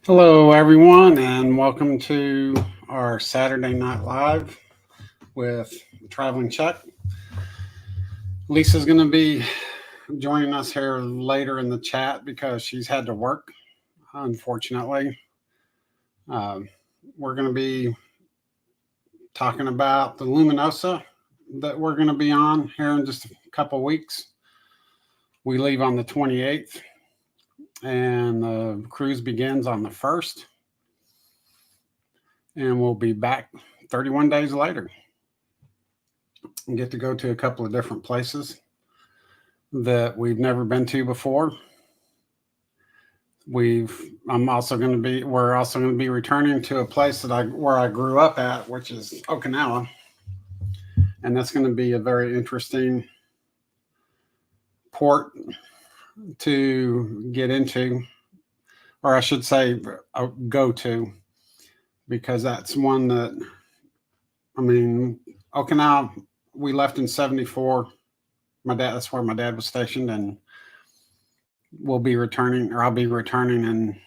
Hello, everyone, and welcome to our Saturday Night Live with Traveling Chuck. Lisa's going to be joining us here later in the chat because she's had to work, unfortunately. Um, we're going to be talking about the Luminosa that we're going to be on here in just a couple weeks. We leave on the 28th, and the cruise begins on the 1st, and we'll be back 31 days later. And get to go to a couple of different places that we've never been to before. We're also going to be returning to a place where I grew up at, which is Okinawa, and that's going to be a very interesting port to get into, or I should say, go to, because that's one that, Okinawa. We left in '74. That's where my dad was stationed, and we'll be returning, or I'll be returning in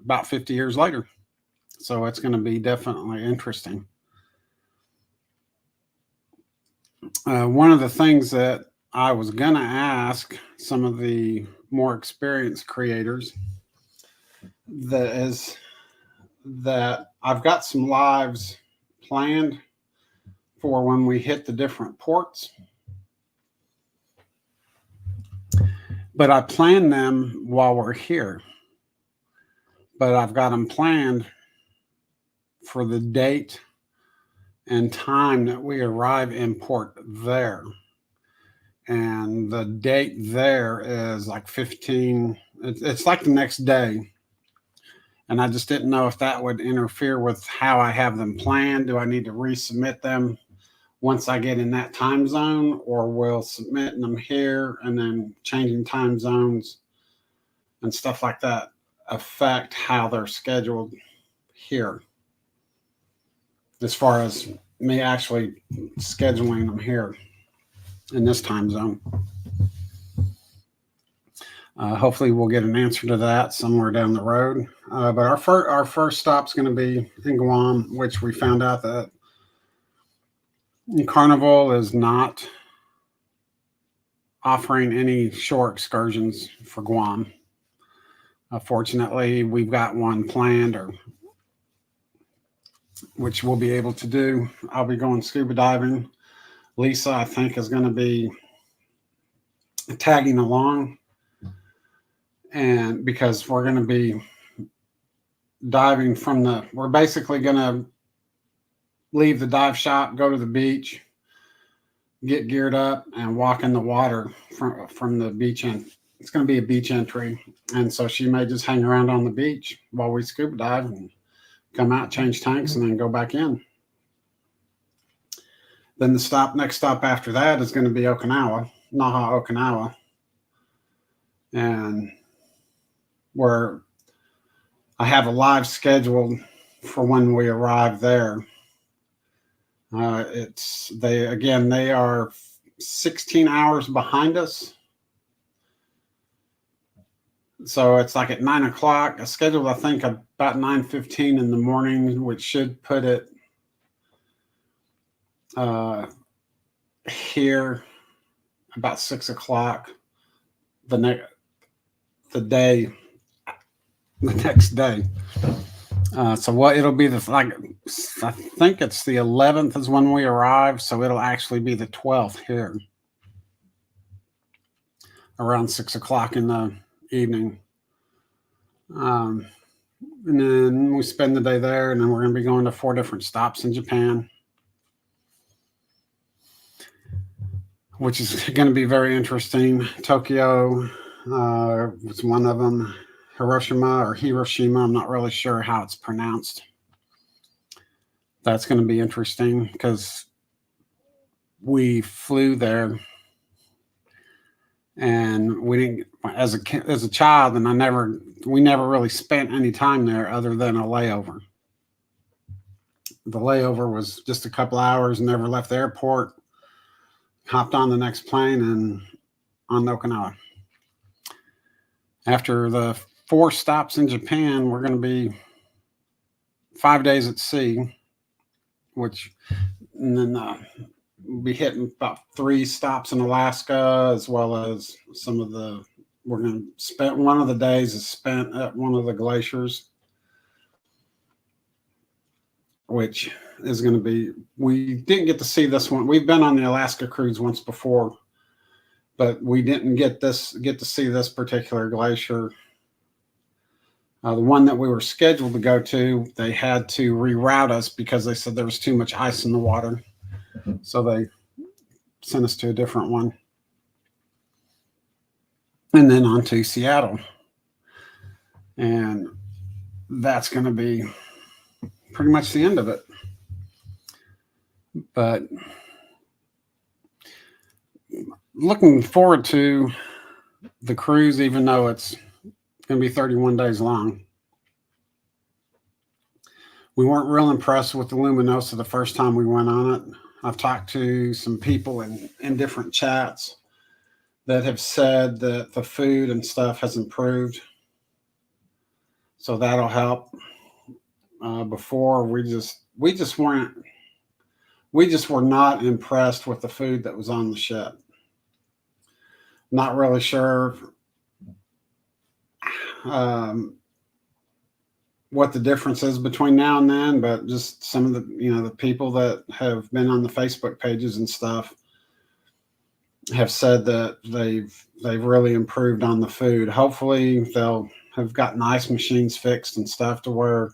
about 50 years later. So it's going to be definitely interesting. One of the things that I was going to ask some of the more experienced creators that I've got some lives planned for when we hit the different ports. But I plan them while we're here. But I've got them planned for the date and time that we arrive in port there. And the date there is like 15, it's like the next day. And I just didn't know if that would interfere with how I have them planned. Do I need to resubmit them once I get in that time zone, or will submitting them here and then changing time zones and stuff like that affect how they're scheduled here, as far as me actually scheduling them here in this time zone? Hopefully we'll get an answer to that somewhere down the road. But our first stop's going to be in Guam, which we found out that Carnival is not offering any shore excursions for Guam. Fortunately, we've got one planned, which we'll be able to do. I'll be going scuba diving. Lisa, I think, is going to be tagging along, and because we're going to be diving we're basically going to leave the dive shop, go to the beach, get geared up, and walk in the water from the beach end. It's going to be a beach entry, and so she may just hang around on the beach while we scuba dive and come out, change tanks, and then go back in. Then the next stop after that is going to be Okinawa, Naha, Okinawa, and where I have a live scheduled for when we arrive there. They are 16 hours behind us. So it's like at 9 o'clock, scheduled, I think, about 9:15 in the morning, which should put it here about 6 o'clock the next day. So what it'll be, I think it's the 11th is when we arrive, so it'll actually be the 12th here around 6 o'clock in the evening. And then we spend the day there, and then we're going to be going to 4 different stops in Japan, which is going to be very interesting. Tokyo was one of them. Hiroshima, I'm not really sure how it's pronounced. That's going to be interesting because we flew there, and we didn't, as a child, and we never really spent any time there other than a layover. The layover was just a couple hours, never left the airport, hopped on the next plane and on Okinawa. After the 4 stops in Japan, we're going to be 5 days at sea, which, and then we'll be hitting about 3 stops in Alaska, as well as some of the, we're going to spend one of the days is spent at one of the glaciers, which is going to be, we didn't get to see this one. We've been on the Alaska cruise once before, but we didn't get to see this particular glacier. The one that we were scheduled to go to, they had to reroute us because they said there was too much ice in the water. So they sent us to a different one. And then on to Seattle. And that's going to be pretty much the end of it. But looking forward to the cruise, even though it's going to be 31 days long. We weren't real impressed with the Luminosa the first time we went on it. I've talked to some people in different chats that have said that the food and stuff has improved. So that'll help. Before we just were not impressed with the food that was on the ship. Not really sure what the difference is between now and then, but just some of the, the people that have been on the Facebook pages and stuff have said that they've really improved on the food. Hopefully they'll have gotten ice machines fixed and stuff to where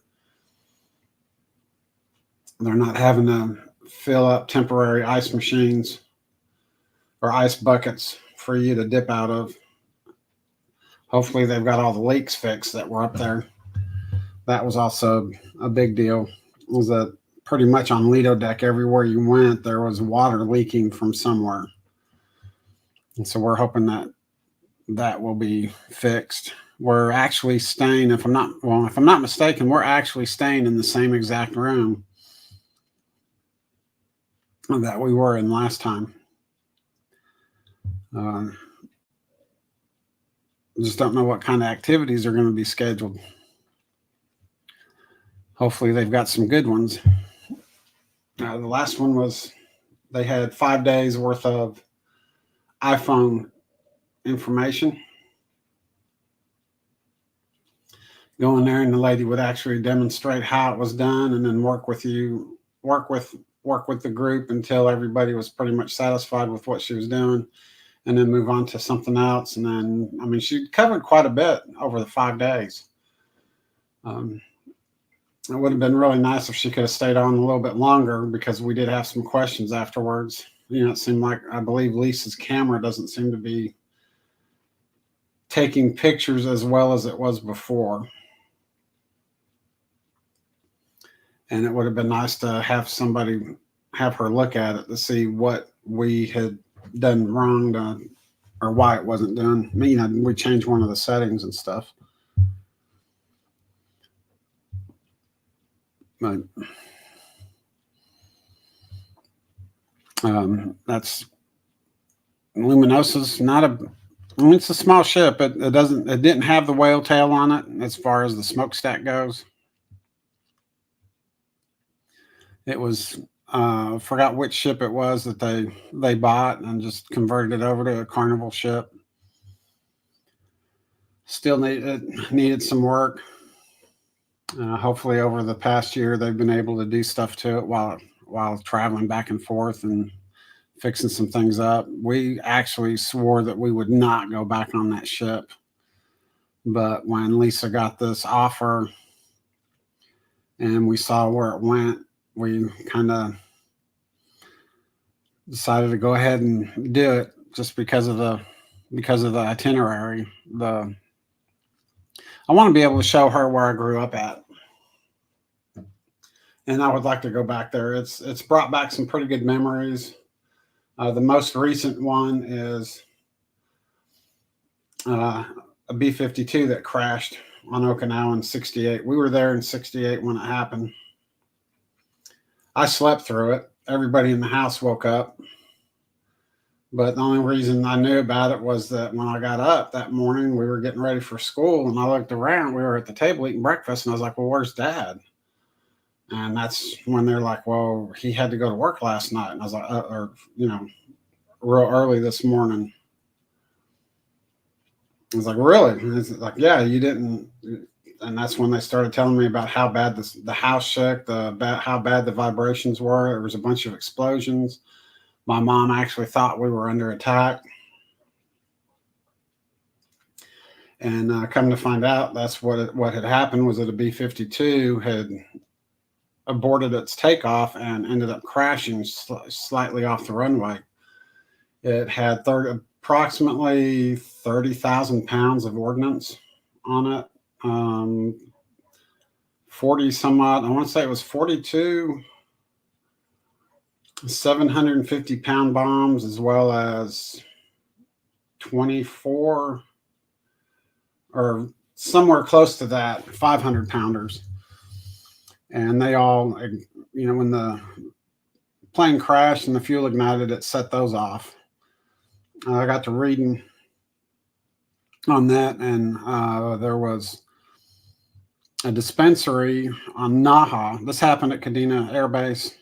they're not having to fill up temporary ice machines or ice buckets for you to dip out of. Hopefully they've got all the leaks fixed that were up there. That was also a big deal. It was that pretty much on Lido Deck, everywhere you went, there was water leaking from somewhere. And so we're hoping that will be fixed. We're actually staying, if I'm not mistaken, we're actually staying in the same exact room that we were in last time. Just don't know what kind of activities are going to be scheduled. Hopefully they've got some good ones. The last one was, they had 5 days worth of iPhone information. Go in there and the lady would actually demonstrate how it was done, and then work with the group until everybody was pretty much satisfied with what she was doing, and then move on to something else. And then, she covered quite a bit over the 5 days. It would have been really nice if she could have stayed on a little bit longer, because we did have some questions afterwards. It seemed like, I believe Lisa's camera doesn't seem to be taking pictures as well as it was before. And it would have been nice to have her look at it to see what we had done wrong or why it wasn't done. We changed one of the settings and stuff. But that's Luminosa's not it's a small ship. It didn't have the whale tail on it as far as the smokestack goes. It was forgot which ship it was that they bought and just converted it over to a Carnival ship. Still needed some work. Hopefully over the past year they've been able to do stuff to it while traveling back and forth and fixing some things up. We actually swore that we would not go back on that ship, but when Lisa got this offer and we saw where it went, we kind of decided to go ahead and do it, just because of the itinerary. I want to be able to show her where I grew up at, and I would like to go back there. It's brought back some pretty good memories. The most recent one is a B-52 that crashed on Okinawa in '68. We were there in '68 when it happened. I slept through it. Everybody in the house woke up. But the only reason I knew about it was that when I got up that morning, we were getting ready for school, and I looked around. We were at the table eating breakfast, and I was like, well, where's Dad? And that's when they're like, well, he had to go to work last night. And I was like, or, real early this morning. I was like, really? And it's like, yeah, you didn't. And that's when they started telling me about how bad the house shook, how bad the vibrations were. There was a bunch of explosions. My mom actually thought we were under attack. And come to find out, that's what had happened was that a B-52 had aborted its takeoff and ended up crashing slightly off the runway. It had approximately 30,000 pounds of ordnance on it. 40 some odd, I want to say it was 42 750-pound bombs, as well as 24 or somewhere close to that 500-pounders. And they all, when the plane crashed and the fuel ignited, it set those off. I got to reading on that, and there was a dispensary on Naha. This happened at Kadena Air Base.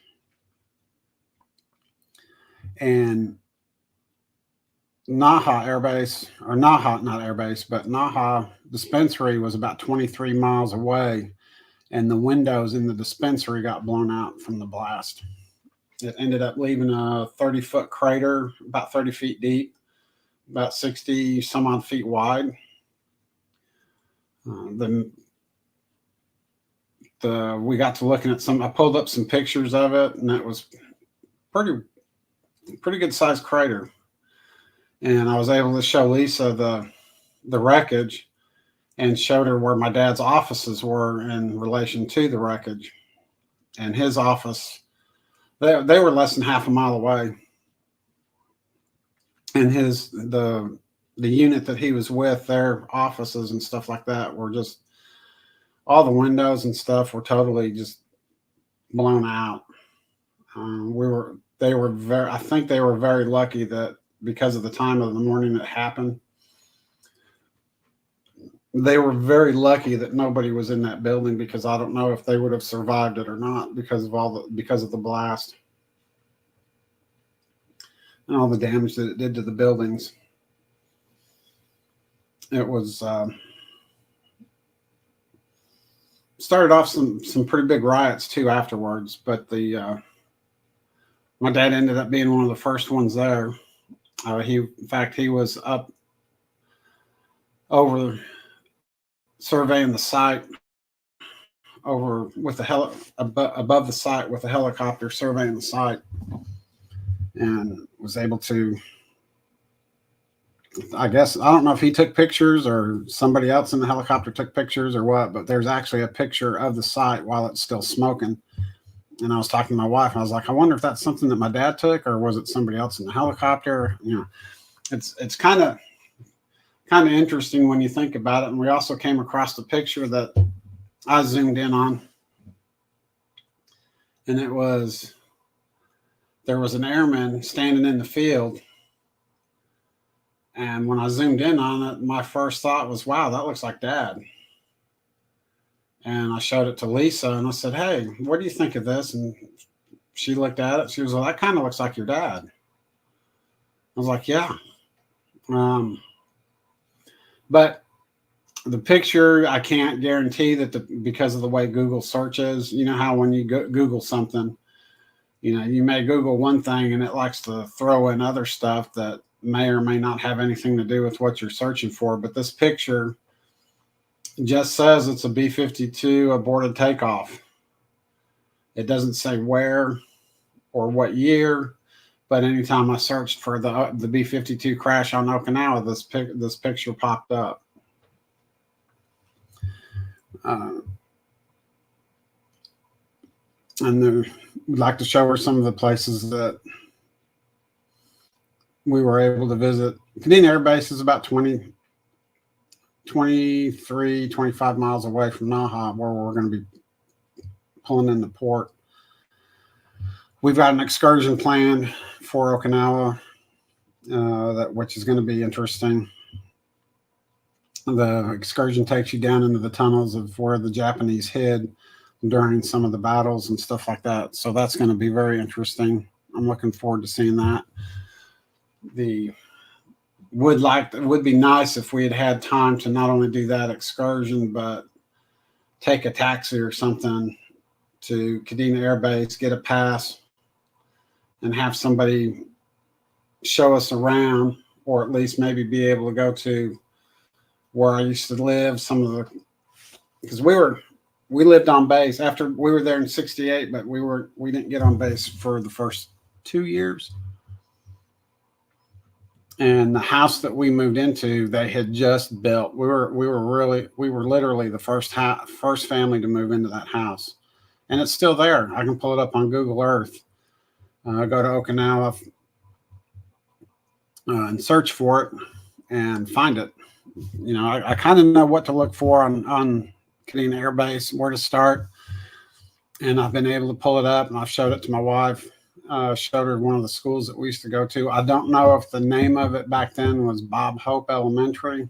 And Naha Air Base, or Naha, not Air Base, but Naha dispensary was about 23 miles away, and the windows in the dispensary got blown out from the blast. It ended up leaving a 30-foot crater, about 30 feet deep, about 60 some odd feet wide. We got to looking at I pulled up some pictures of it, and it was pretty good sized crater. And I was able to show Lisa the wreckage and showed her where my dad's offices were in relation to the wreckage. And his office, they were less than half a mile away. And the unit that he was with, their offices and stuff like that were just, all the windows and stuff were totally just blown out. I think they were very lucky that because of the time of the morning it happened, they were very lucky that nobody was in that building, because I don't know if they would have survived it or not because of the blast and all the damage that it did to the buildings. It was started off some pretty big riots too afterwards, but my dad ended up being one of the first ones there. He was up over surveying the site, over with the above the site with a helicopter surveying the site, and was able to, I guess, I don't know if he took pictures or somebody else in the helicopter took pictures or what, but there's actually a picture of the site while it's still smoking. And I was talking to my wife, and I was like, I wonder if that's something that my dad took, or was it somebody else in the helicopter? It's kind of interesting when you think about it. And we also came across the picture that I zoomed in on, and there was an airman standing in the field. And when I zoomed in on it, my first thought was, wow, that looks like Dad. And I showed it to Lisa, and I said, hey, what do you think of this? And she looked at it. She was like, that kind of looks like your dad. I was like, yeah. But the picture, I can't guarantee that because of the way Google searches, you know how when you Google something, you may Google one thing and it likes to throw in other stuff that may or may not have anything to do with what you're searching for. But this picture just says it's a B-52 aborted takeoff. It doesn't say where or what year, but anytime I searched for the B-52 crash on Okinawa, this picture popped up. And we'd like to show her some of the places that we were able to visit. Kadena Air Base is about 25 miles away from Naha, where we're going to be pulling in the port. We've got an excursion planned for Okinawa, which is going to be interesting. The excursion takes you down into the tunnels of where the Japanese hid during some of the battles and stuff like that. So that's going to be very interesting. I'm looking forward to seeing that. The would be nice if we had had time to not only do that excursion, but take a taxi or something to Kadena Air Base, get a pass, and have somebody show us around, or at least maybe be able to go to where I used to live. Because we lived on base after we were there in '68, but we didn't get on base for the first 2 years. And the house that we moved into, they had just built. We were literally the first family to move into that house, and it's still there. I can pull it up on Google Earth. Go to Okinawa and search for it and find it. You know, I kind of know what to look for on Kadena Air Base, where to start, and I've been able to pull it up, and I've showed it to my wife. Showed her one of the schools that we used to go to. I don't know if the name of it back then was Bob Hope Elementary,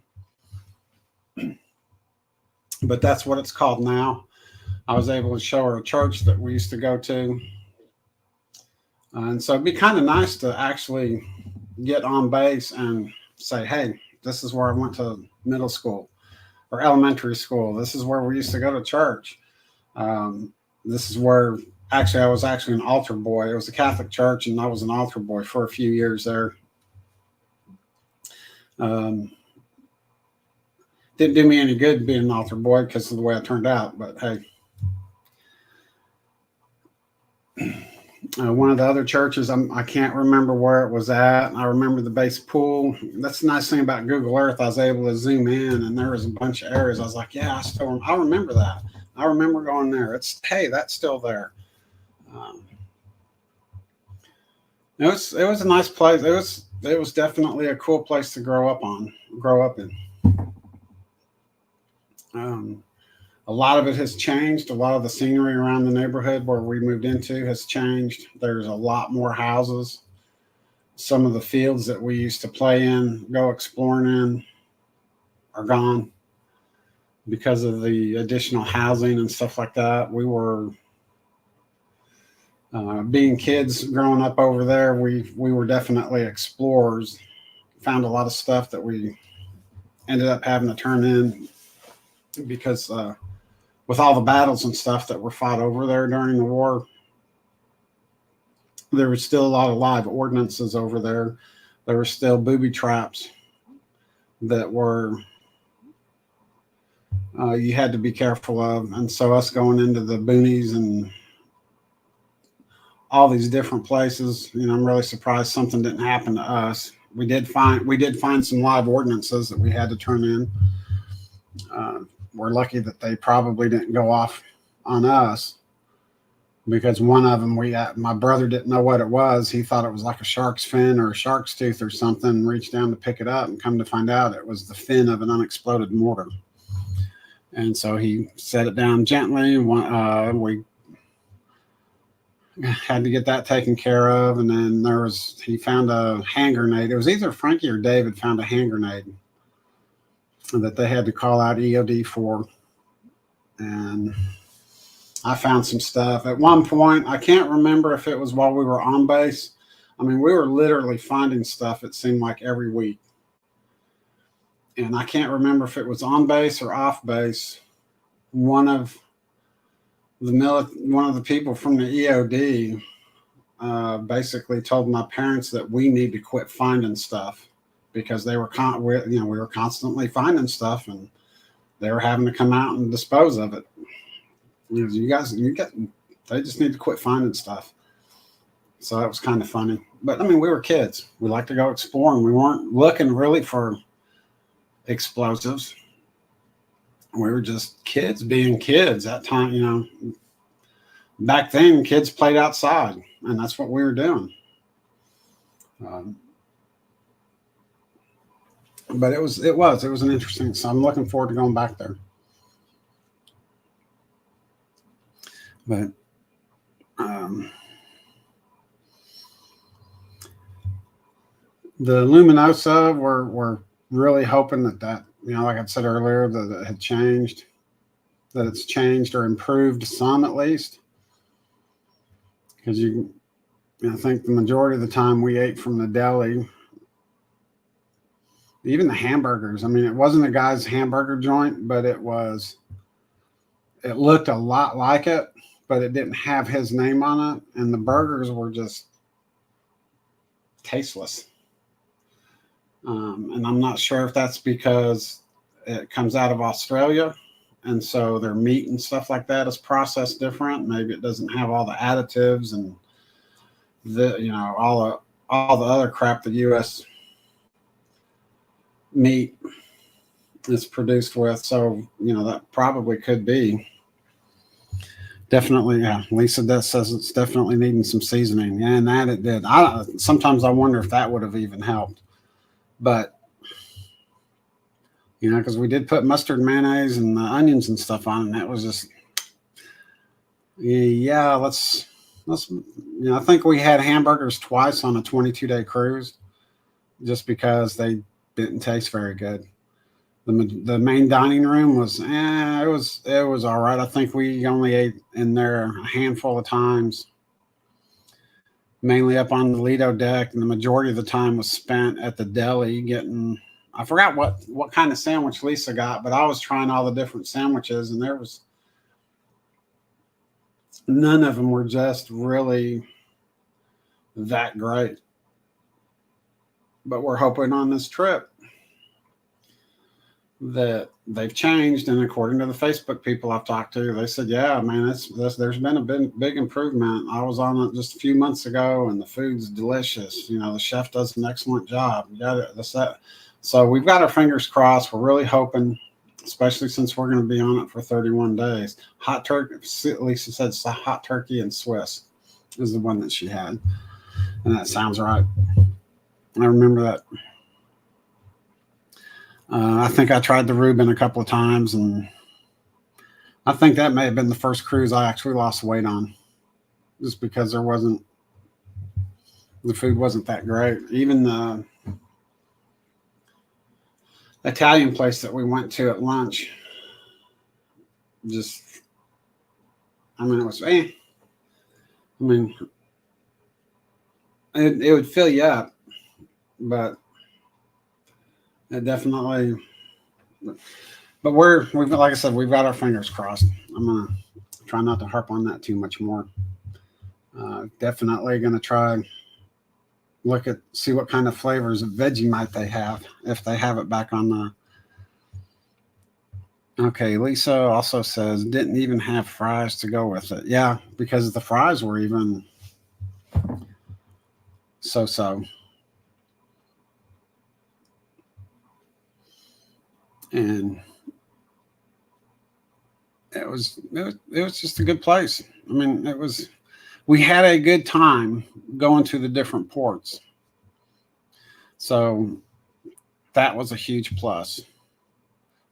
but that's what it's called now. I was able to show her a church that we used to go to. And so it'd be kind of nice to actually get on base and say, hey, this is where I went to middle school or elementary school. This is where we used to go to church. This is where I was actually an altar boy. It was a Catholic church, and I was an altar boy for a few years there. Didn't do me any good being an altar boy because of the way I turned out, but hey. One of the other churches, I can't remember where it was at. I remember the base pool. That's the nice thing about Google Earth. I was able to zoom in, and there was a bunch of areas. I was like, yeah, I remember that. I remember going there. That's still there. It was a nice place. It was definitely a cool place to grow up in. A lot of it has changed. A lot of the scenery around the neighborhood where we moved into has changed. There's a lot more houses. Some of the fields that we used to play in, go exploring in, are gone because of the additional housing and stuff like that. We were being kids growing up over there. We were definitely explorers. Found a lot of stuff that we ended up having to turn in because with all the battles and stuff that were fought over there during the war, there was still a lot of live ordnances over there. There were still booby traps that were you had to be careful of. And so us going into the boonies and all these different places, you know, I'm really surprised something didn't happen to us. We did find some live ordnances that we had to turn in. We're lucky that they probably didn't go off on us, because one of them, my brother didn't know what it was. He thought it was like a shark's fin or a shark's tooth or something, and reached down to pick it up, and come to find out it was the fin of an unexploded mortar. And so he set it down gently. We had to get that taken care of. And then he found a hand grenade. It was either Frankie or David found a hand grenade that they had to call out EOD for. And I found some stuff. At one point, I can't remember if it was while we were on base. I mean, we were literally finding stuff, it seemed like, every week. And I can't remember if it was on base or off base. One of the people from the EOD basically told my parents that we need to quit finding stuff, because we were constantly finding stuff, and they were having to come out and dispose of it. They just need to quit finding stuff. So that was kind of funny. But I mean, we were kids. We liked to go exploring. We weren't looking really for explosives. We were just kids being kids. That time, you know, back then, kids played outside, and that's what we were doing. But it was an interesting. So I'm looking forward to going back there. But the Luminosa, we're really hoping that, you know, like I said earlier, that it had changed. that it's changed or improved some at least. Because I think the majority of the time we ate from the deli, even the hamburgers. I mean, it wasn't a guy's hamburger joint, but it looked a lot like it, but it didn't have his name on it. And the burgers were just tasteless. And I'm not sure if that's because it comes out of Australia, and so their meat and stuff like that is processed different. Maybe it doesn't have all the additives and all the other crap the U.S. meat is produced with. So that probably could be. Definitely, yeah. Lisa says it's definitely needing some seasoning, and that it did. Sometimes I wonder if that would have even helped, but because we did put mustard, mayonnaise, and the onions and stuff on, and that was just, yeah. Let's. I think we had hamburgers twice on a 22-day cruise, just because they didn't taste very good. The main dining room was, it was all right. I think we only ate in there a handful of times, mainly up on the Lido deck, and the majority of the time was spent at the deli getting. I forgot what kind of sandwich Lisa got, but I was trying all the different sandwiches, and there was none of them were just really that great. But we're hoping on this trip that they've changed, and according to the Facebook people I've talked to, they said, yeah, man, there's been a big improvement. I was on it just a few months ago, and the food's delicious. The chef does an excellent job. So we've got our fingers crossed. We're really hoping, especially since we're going to be on it for 31 days. Hot turkey, Lisa said, hot turkey and Swiss is the one that she had, and that sounds right. I remember that. I think I tried the Reuben a couple of times, and I think that may have been the first cruise I actually lost weight on, just because the food wasn't that great. Even the Italian place that we went to at lunch, it was, it would fill you up, but it definitely, but we've like I said, we've got our fingers crossed. I'm going to try not to harp on that too much more. Definitely going to try see what kind of flavors of Vegemite they have, if they have it back on the. Okay, Lisa also says didn't even have fries to go with it. Yeah, because the fries were even so. And it was just a good place. We had a good time going to the different ports. So that was a huge plus.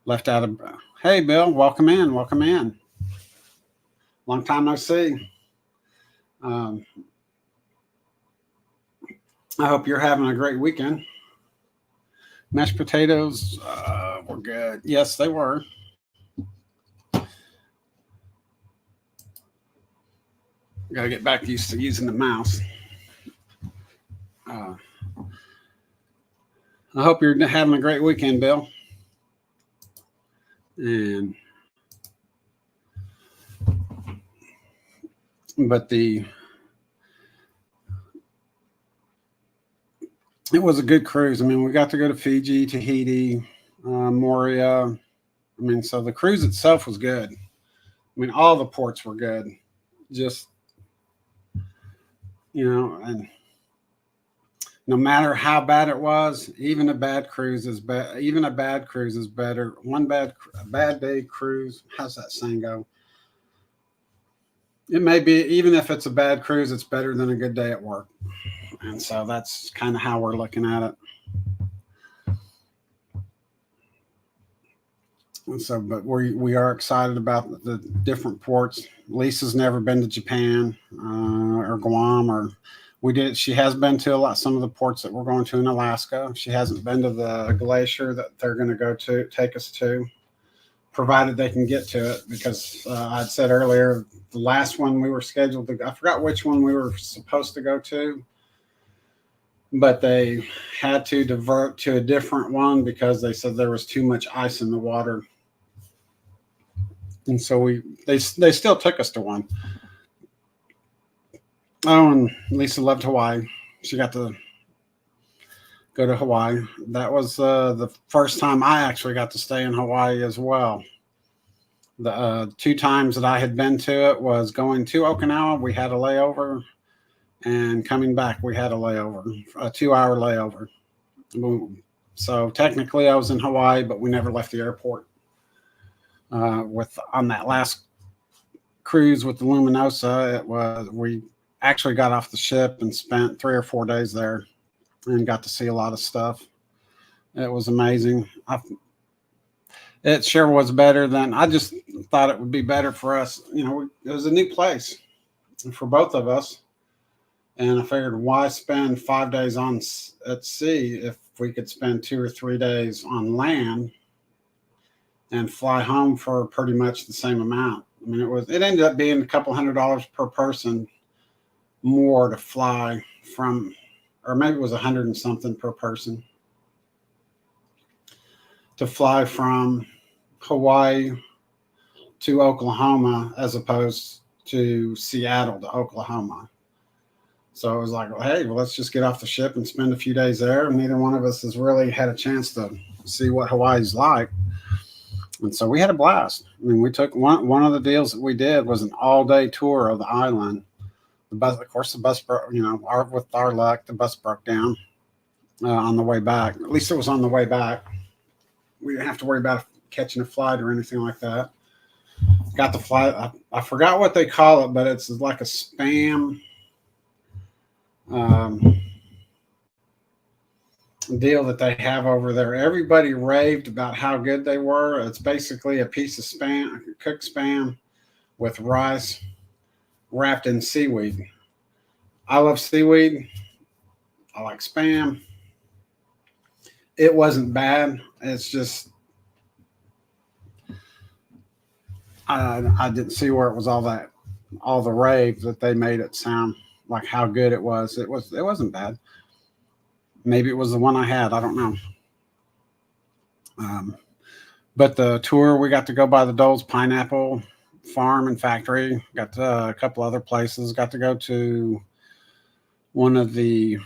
Left out of, hey, Bill, welcome in. Long time no see. I hope you're having a great weekend. Mashed potatoes were good. Yes, they were. Got to get back used to using the mouse. I hope you're having a great weekend, Bill. It was a good cruise. We got to go to Fiji, Tahiti, Moorea. So the cruise itself was good. All the ports were good. Just, and no matter how bad it was, even a bad cruise is better. A bad day cruise. How's that saying go? It may be, even if it's a bad cruise, it's better than a good day at work. And so that's kind of how we're looking at it. And so, but we are excited about the different ports. Lisa's never been to Japan or Guam, or she has been to some of the ports that we're going to in Alaska. She hasn't been to the glacier that they're going to go to, take us to. provided they can get to it, because I'd said earlier, the last one we were scheduled to, I forgot which one we were supposed to go to, but they had to divert to a different one because they said there was too much ice in the water. And so they still took us to one. Oh, and Lisa loved Hawaii. She got to go to Hawaii. That was the first time I actually got to stay in Hawaii as well. The 2 times that I had been to it was going to Okinawa, we had a layover, and coming back, we had a layover, a 2-hour layover. So technically I was in Hawaii, but we never left the airport. On that last cruise with the Luminosa, we actually got off the ship and spent 3 or 4 days there and got to see a lot of stuff. It was amazing. It sure was better than I just thought it would be better for us. It was a new place for both of us. And I figured, why spend 5 days at sea if we could spend 2 or 3 days on land and fly home for pretty much the same amount. I mean, it ended up being a couple $100 per person more to fly from, or maybe it was 100 and something per person, to fly from Hawaii to Oklahoma as opposed to Seattle to Oklahoma. So it was like, well, hey, let's just get off the ship and spend a few days there. And neither one of us has really had a chance to see what Hawaii's like. And so we had a blast. I mean, we took one of the deals that we did was an all-day tour of the island. The bus, of course, the bus broke, with our luck, the bus broke down on the way back. At least it was on the way back. We didn't have to worry about catching a flight or anything like that. Got the flight. I forgot what they call it, but it's like a Spam deal that they have over there. Everybody raved about how good they were. It's basically a piece of Spam, cooked Spam with rice wrapped in seaweed. I love seaweed. I like Spam. It wasn't bad. It's just I didn't see where it was all the rave that they made it sound like how good it was. It wasn't bad. Maybe it was the one I had. I don't know. But the tour, we got to go by the Dole's Pineapple Farm and Factory. Got to a couple other places. Got to go to one of the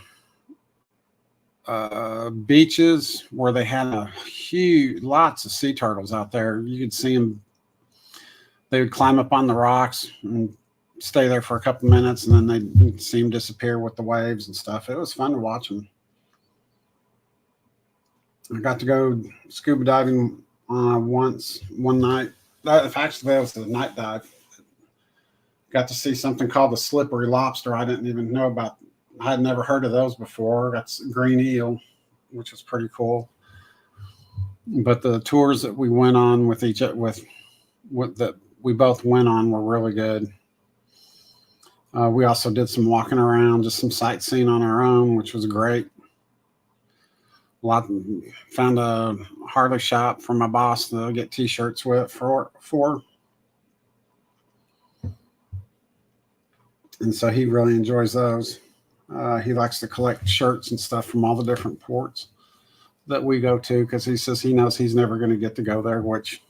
beaches where they had lots of sea turtles out there. You could see them. They would climb up on the rocks and stay there for a couple minutes, and then they'd see them disappear with the waves and stuff. It was fun to watch them. I got to go scuba diving one night. Actually, that was the night dive. Got to see something called the slippery lobster. I didn't even know about. I had never heard of those before. That's green eel, which was pretty cool. But the tours that we went on that we both went on were really good. We also did some walking around, just some sightseeing on our own, which was great. Found a Harley shop for my boss to get t-shirts with for. And so he really enjoys those. He likes to collect shirts and stuff from all the different ports that we go to, because he says he knows he's never going to get to go there, which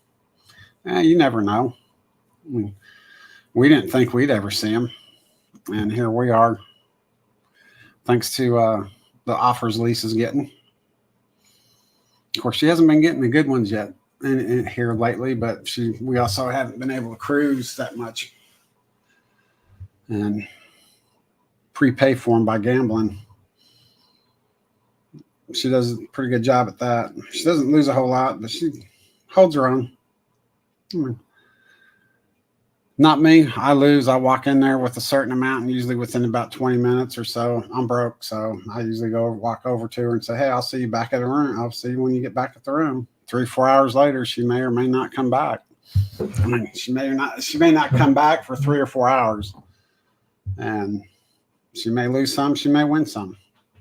you never know. I mean, we didn't think we'd ever see him, and here we are, thanks to the offers Lisa's getting. Of course, she hasn't been getting the good ones yet in here lately, but we also haven't been able to cruise that much and prepay for them by gambling. She does a pretty good job at that. She doesn't lose a whole lot, but she holds her own. Not me. I lose. I walk in there with a certain amount, and usually within about 20 minutes or so, I'm broke. So I usually walk over to her and say, hey, I'll see you back at the room. I'll see you when you get back at the room. 3 or 4 hours later, she may or may not come back. I mean, she may not come back for 3 or 4 hours. And she may lose some, she may win some.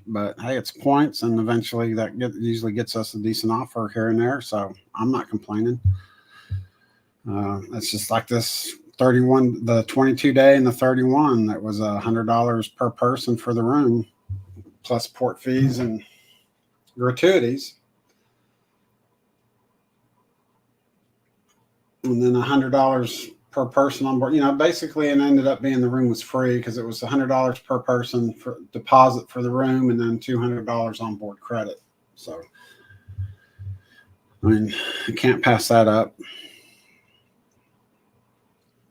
But hey, it's points, and eventually that usually gets us a decent offer here and there. So I'm not complaining. It's just like this 31, the 22 day and the 31. That was $100 per person for the room, plus port fees and gratuities. And then $100 per person on board. Basically, it ended up being the room was free because it was $100 per person for deposit for the room, and then $200 on board credit. So, I mean, you can't pass that up.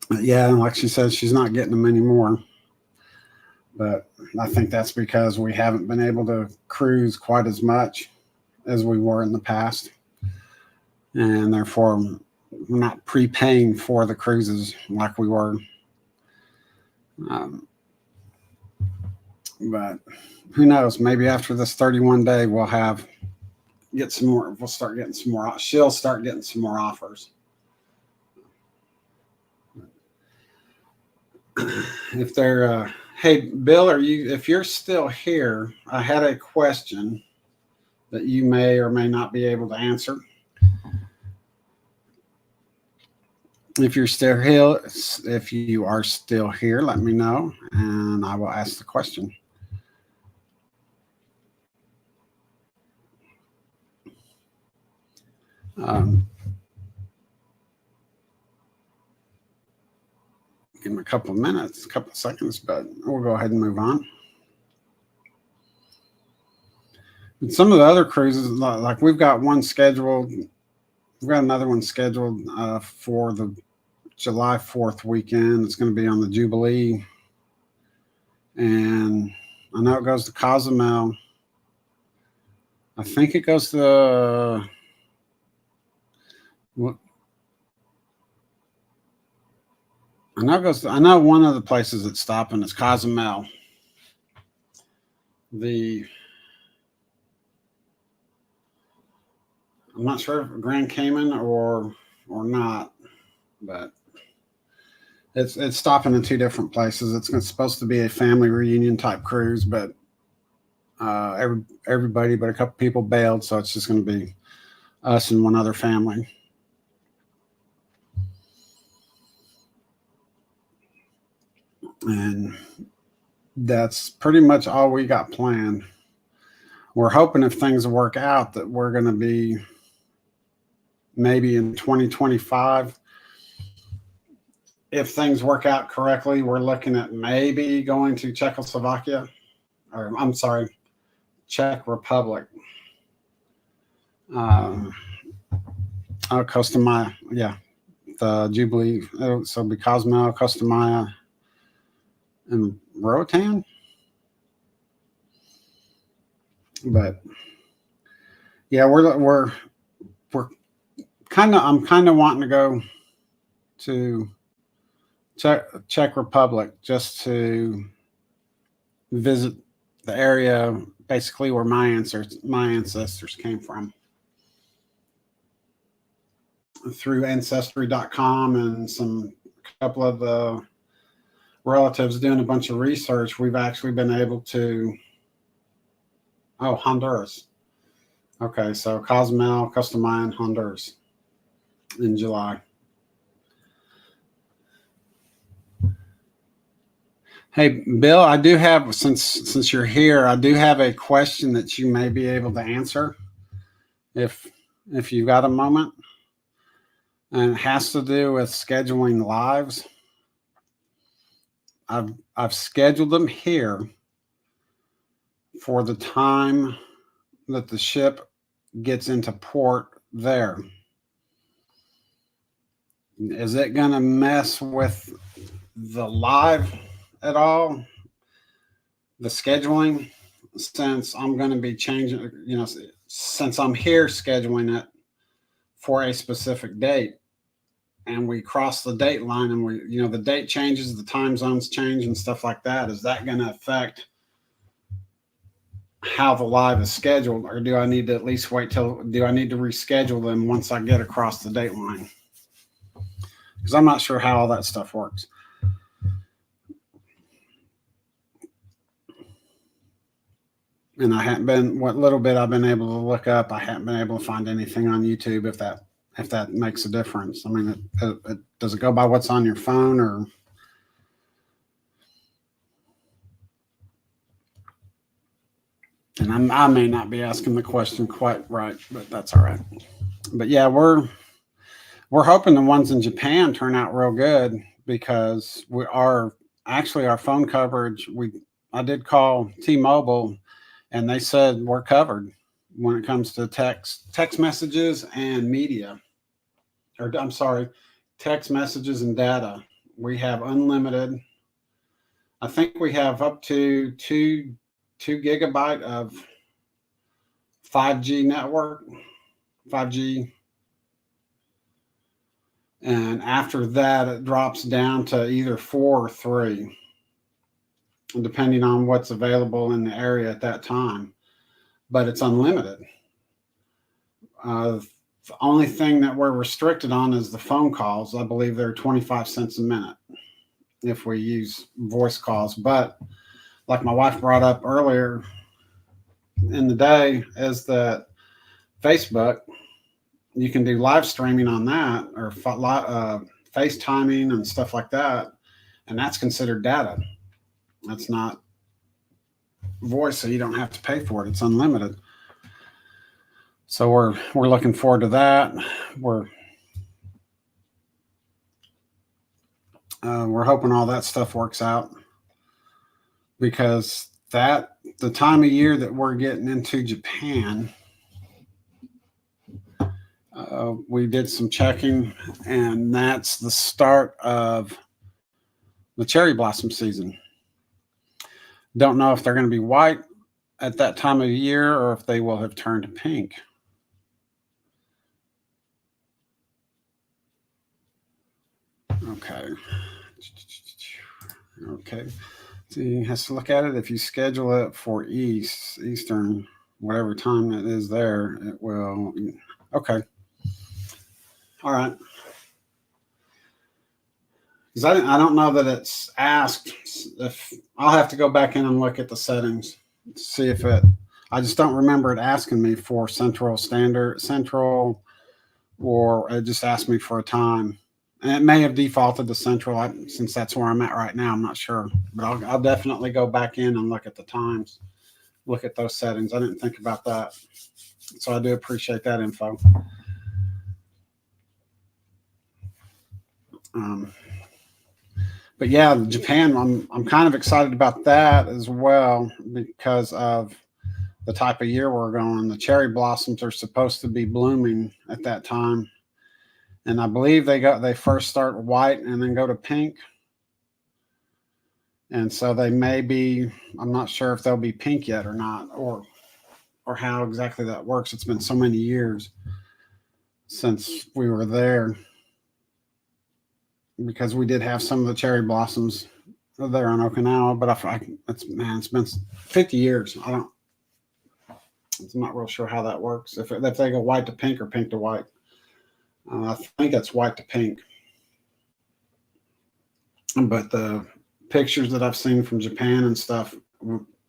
But yeah, like she says, she's not getting them anymore. But I think that's because we haven't been able to cruise quite as much as we were in the past, and therefore we're not prepaying for the cruises like we were. But who knows? Maybe after this 31 day, we'll get some more. We'll start getting some more. She'll start getting some more offers. If they're, hey, Bill, if you're still here, I had a question that you may or may not be able to answer. If you are still here, let me know, and I will ask the question. Give them a couple of minutes, a couple of seconds, but we'll go ahead and move on. And some of the other cruises, like we've got one scheduled. We've got another one scheduled for the July 4th weekend. It's going to be on the Jubilee. And I know it goes to Cozumel. I think it goes to I know one of the places it's stopping is Cozumel. I'm not sure if Grand Cayman or not, but it's stopping in two different places. It's supposed to be a family reunion type cruise, but everybody but a couple people bailed, so it's just going to be us and one other family. And that's pretty much all we got planned. We're hoping if things work out that we're going to be maybe in 2025. If things work out correctly, we're looking at maybe going to Czechoslovakia, or I'm sorry, Czech Republic. Costa Maya, yeah, the Jubilee. So it'll be Cozumel, Costa Maya, and Roatan. But yeah, we're I'm kind of wanting to go to Czech Republic just to visit the area, basically where my ancestors came from, through Ancestry.com and a couple of the relatives doing a bunch of research. We've actually been able to. Oh, Honduras. Okay, so Cozumel, Costa Maya, and Honduras in July. Hey, Bill, I do have, since you're here, I do have a question that you may be able to answer if you've got a moment. And it has to do with scheduling lives. I've scheduled them here for the time that the ship gets into port there. Is it going to mess with the live at all? The scheduling, since I'm going to be changing, since I'm here scheduling it for a specific date, and we cross the date line, and the date changes, the time zones change and stuff like that. Is that going to affect how the live is scheduled, or do I need to at least do I need to reschedule them once I get across the date line? Because I'm not sure how all that stuff works. And I haven't been, what little bit I've been able to look up, I haven't been able to find anything on YouTube if that if that makes a difference. I mean, does it go by what's on your phone or? And I may not be asking the question quite right, but that's all right. But yeah, we're hoping the ones in Japan turn out real good because we are actually our phone coverage. I did call T-Mobile, and they said we're covered when it comes to text messages and media, or I'm sorry, text messages and data. We have unlimited. I think we have up to two gigabyte of 5G network, 5G, and after that it drops down to either 4 or 3, depending on what's available in the area at that time. But it's unlimited. The only thing that we're restricted on is the phone calls. I believe they're 25 cents a minute if we use voice calls. But like my wife brought up earlier in the day, is that Facebook, you can do live streaming on that, or FaceTiming and stuff like that, and that's considered data. That's not voice, so you don't have to pay for it. It's unlimited. So we're looking forward to that. We're hoping all that stuff works out, because the time of year that we're getting into Japan, we did some checking, and that's the start of the cherry blossom season. Don't know if they're going to be white at that time of year or if they will have turned pink. Okay. Okay. So he has to look at it. If you schedule it for Eastern, whatever time it is there, it will. Okay. All right. Because I don't know that it's asked. If I'll have to go back in and look at the settings, see if it. I just don't remember it asking me for Central, or it just asked me for a time. And it may have defaulted to Central, since that's where I'm at right now. I'm not sure, but I'll definitely go back in and look at the times, look at those settings. I didn't think about that, so I do appreciate that info. But yeah, Japan, I'm kind of excited about that as well, because of the type of year we're going. The cherry blossoms are supposed to be blooming at that time, and I believe they first start white and then go to pink, and so they may be. I'm not sure if they'll be pink yet or not, or how exactly that works. It's been so many years since we were there, because we did have some of the cherry blossoms there on Okinawa, but it's been 50 years. I'm not real sure how that works. If they go white to pink or pink to white. I think it's white to pink. But the pictures that I've seen from Japan and stuff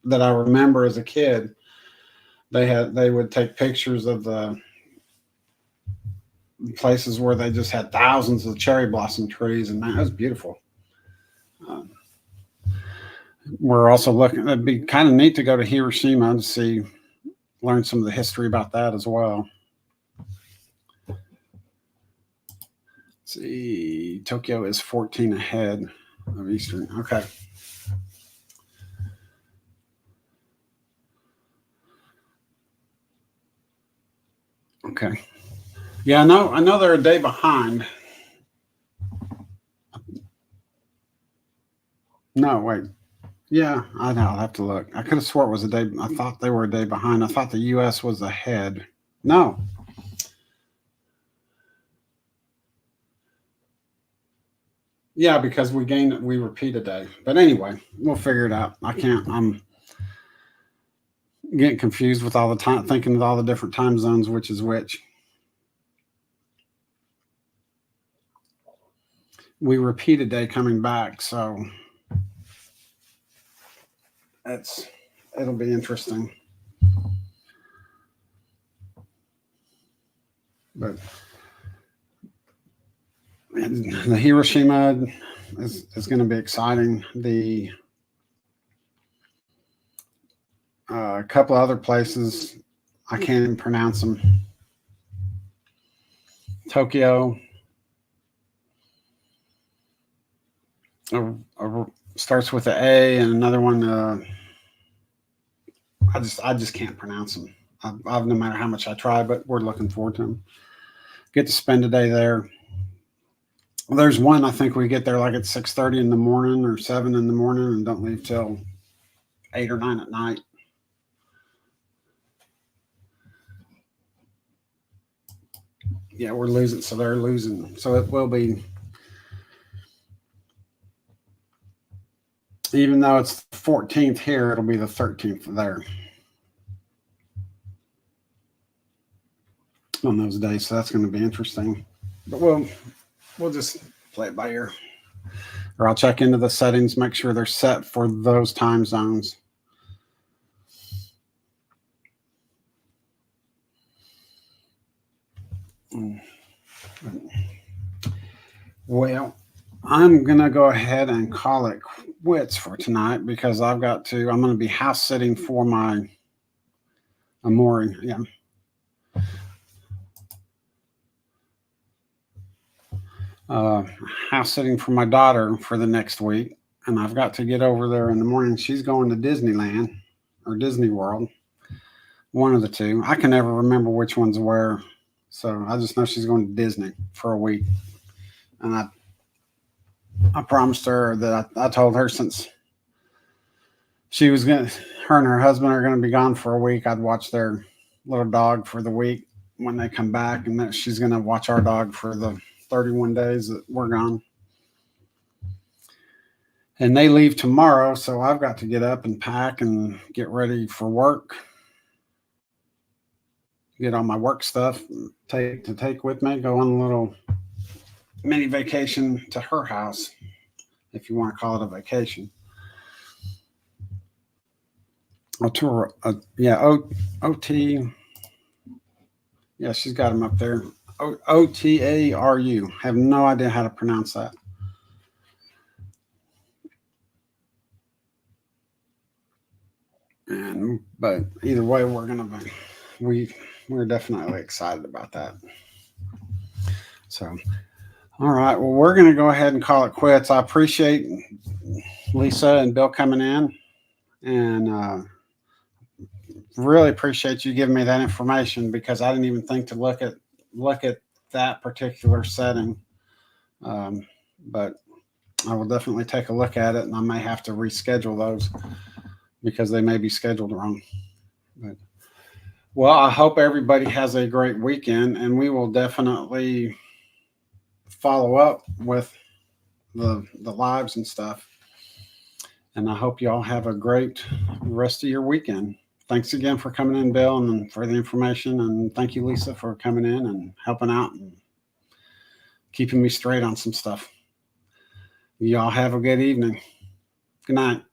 that I remember as a kid, they would take pictures of the places where they just had thousands of cherry blossom trees, and man, it was beautiful. We're also looking. It'd be kind of neat to go to Hiroshima to learn some of the history about that as well. Let's see, Tokyo is 14 ahead of Eastern. Okay. Okay. Yeah, I know they're a day behind. No, wait. Yeah, I know. I'll have to look. I could have swore it was a day. I thought they were a day behind. I thought the U.S. was ahead. No. Yeah, because we repeat a day. But anyway, we'll figure it out. I'm getting confused with all the time, thinking of all the different time zones, which is which. We repeat a day coming back, so it'll be interesting. But The Hiroshima is going to be exciting. The a couple of other places, I can't even pronounce them. Tokyo starts with an A, and another one. I just can't pronounce them. I've no matter how much I try, but we're looking forward to them. Get to spend a day there. Well, there's one I think we get there like at 6:30 in the morning or 7 in the morning, and don't leave till 8 or 9 at night. Yeah, we're losing, so they're losing. So it will be, even though it's the 14th here, it'll be the 13th there on those days. So that's going to be interesting. But we'll just play it by ear, or I'll check into the settings, make sure they're set for those time zones. Well, I'm going to go ahead and call it quits for tonight because I'm going to be house sitting for my Amori. Yeah. House sitting for my daughter for the next week. And I've got to get over there in the morning. She's going to Disneyland or Disney World. One of the two. I can never remember which one's where. So I just know she's going to Disney for a week. And I promised her that I told her since her and her husband are going to be gone for a week, I'd watch their little dog for the week when they come back, and that she's going to watch our dog for the 31 days that we're gone. And they leave tomorrow, so I've got to get up and pack and get ready for work. Get all my work stuff to take with me, go on a little mini vacation to her house, if you want to call it a vacation. A tour, OT. Yeah, she's got them up there. OTARU. Have no idea how to pronounce that. But either way, we're definitely excited about that. So, all right. Well, we're going to go ahead and call it quits. I appreciate Lisa and Bill coming in, and really appreciate you giving me that information because I didn't even think to look at that particular setting. But I will definitely take a look at it, and I may have to reschedule those because they may be scheduled wrong. But, well, I hope everybody has a great weekend, and we will definitely follow up with the lives and stuff. And I hope you all have a great rest of your weekend. Thanks again for coming in, Bill, and for the information. And thank you, Lisa, for coming in and helping out and keeping me straight on some stuff. You all have a good evening. Good night.